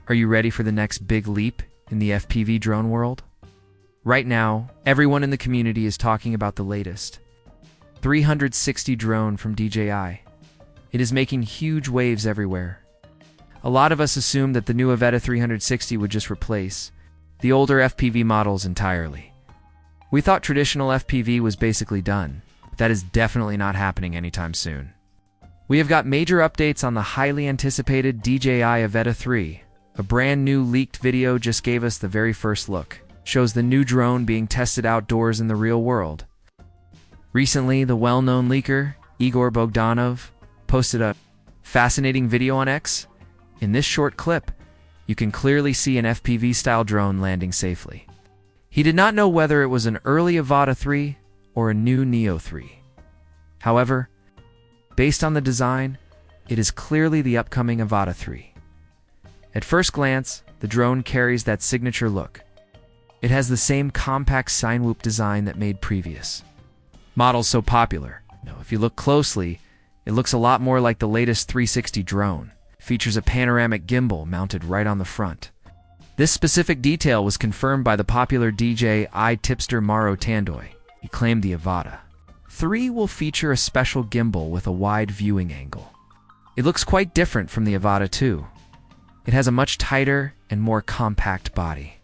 Are you ready for the next big leap in the FPV drone world? Right now, everyone in the community is talking about the latest 360 drone from DJI. It is making huge waves everywhere. A lot of us assumed that the new Avata 360 would just replace the older FPV models entirely. We thought traditional FPV was basically done, but that is definitely not happening anytime soon. We have got major updates on the highly anticipated DJI Avata 3. A brand new leaked video just gave us the very first look. Shows the new drone being tested outdoors in the real world. Recently, the well-known leaker, Igor Bogdanov, posted a fascinating video on X. In this short clip, you can clearly see an FPV-style drone landing safely. He did not know whether it was an early Avata 3 or a new Neo 3. However, based on the design, it is clearly the upcoming Avata 3. At first glance, the drone carries that signature look. It has the same compact Cinewhoop design that made previous models so popular. Now, if you look closely, it looks a lot more like the latest 360 drone. It features a panoramic gimbal mounted right on the front. This specific detail was confirmed by the popular DJI tipster Mauro Tandoi. He claimed the Avata 3 will feature a special gimbal with a wide viewing angle. It looks quite different from the Avata 2. It has a much tighter and more compact body.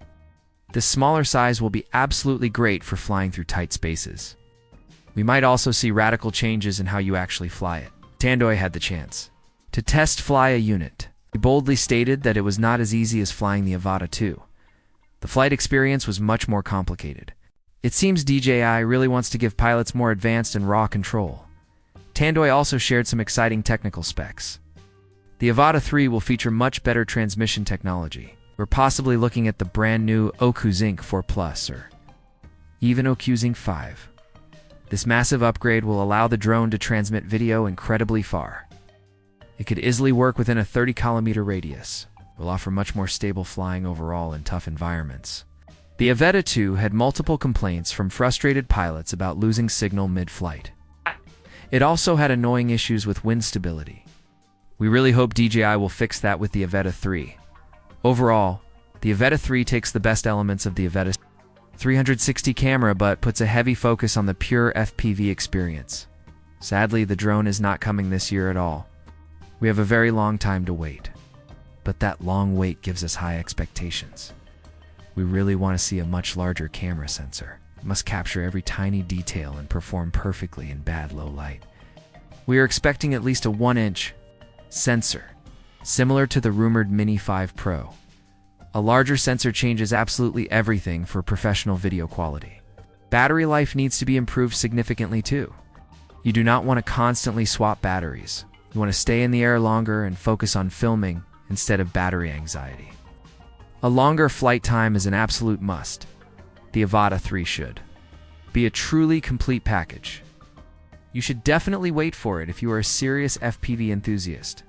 This smaller size will be absolutely great for flying through tight spaces. We might also see radical changes in how you actually fly it. Tandoi had the chance to test fly a unit. He boldly stated that it was not as easy as flying the Avata 2. The flight experience was much more complicated. It seems DJI really wants to give pilots more advanced and raw control. Tandoi also shared some exciting technical specs. The Avata 3 will feature much better transmission technology. We're possibly looking at the brand new OcuSync 4 Plus or even OcuSync 5. This massive upgrade will allow the drone to transmit video incredibly far. It could easily work within a 30-kilometer radius. It will offer much more stable flying overall in tough environments. The Avata 2 had multiple complaints from frustrated pilots about losing signal mid-flight. It also had annoying issues with wind stability. We really hope DJI will fix that with the Avata 3. Overall, the Avata 3 takes the best elements of the Avata 360 camera but puts a heavy focus on the pure FPV experience. Sadly, the drone is not coming this year at all. We have a very long time to wait. But that long wait gives us high expectations. We really want to see a much larger camera sensor. It must capture every tiny detail and perform perfectly in bad low light. We are expecting at least a 1-inch sensor, similar to the rumored Mini 5 Pro. A larger sensor changes absolutely everything for professional video quality. Battery life needs to be improved significantly too. You do not want to constantly swap batteries. You want to stay in the air longer and focus on filming instead of battery anxiety. A longer flight time is an absolute must. The Avata 3 should be a truly complete package. You should definitely wait for it if you are a serious FPV enthusiast.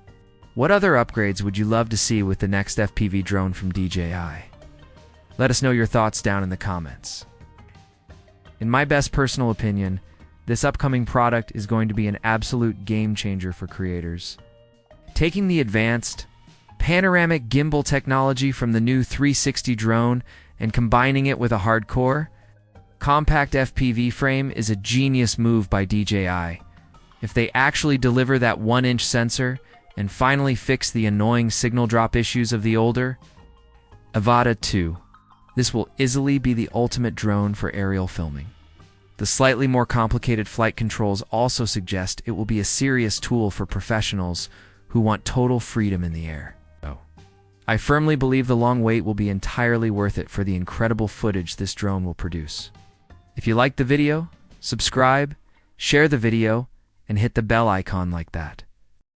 What other upgrades would you love to see with the next FPV drone from DJI? Let us know your thoughts down in the comments. In my best personal opinion, this upcoming product is going to be an absolute game changer for creators. Taking the advanced panoramic gimbal technology from the new 360 drone and combining it with a hardcore, compact FPV frame is a genius move by DJI. If they actually deliver that 1-inch sensor and finally fix the annoying signal drop issues of the older Avata 2, this will easily be the ultimate drone for aerial filming. The slightly more complicated flight controls also suggest it will be a serious tool for professionals who want total freedom in the air. I firmly believe the long wait will be entirely worth it for the incredible footage this drone will produce. If you liked the video, subscribe, share the video, and hit the bell icon like that.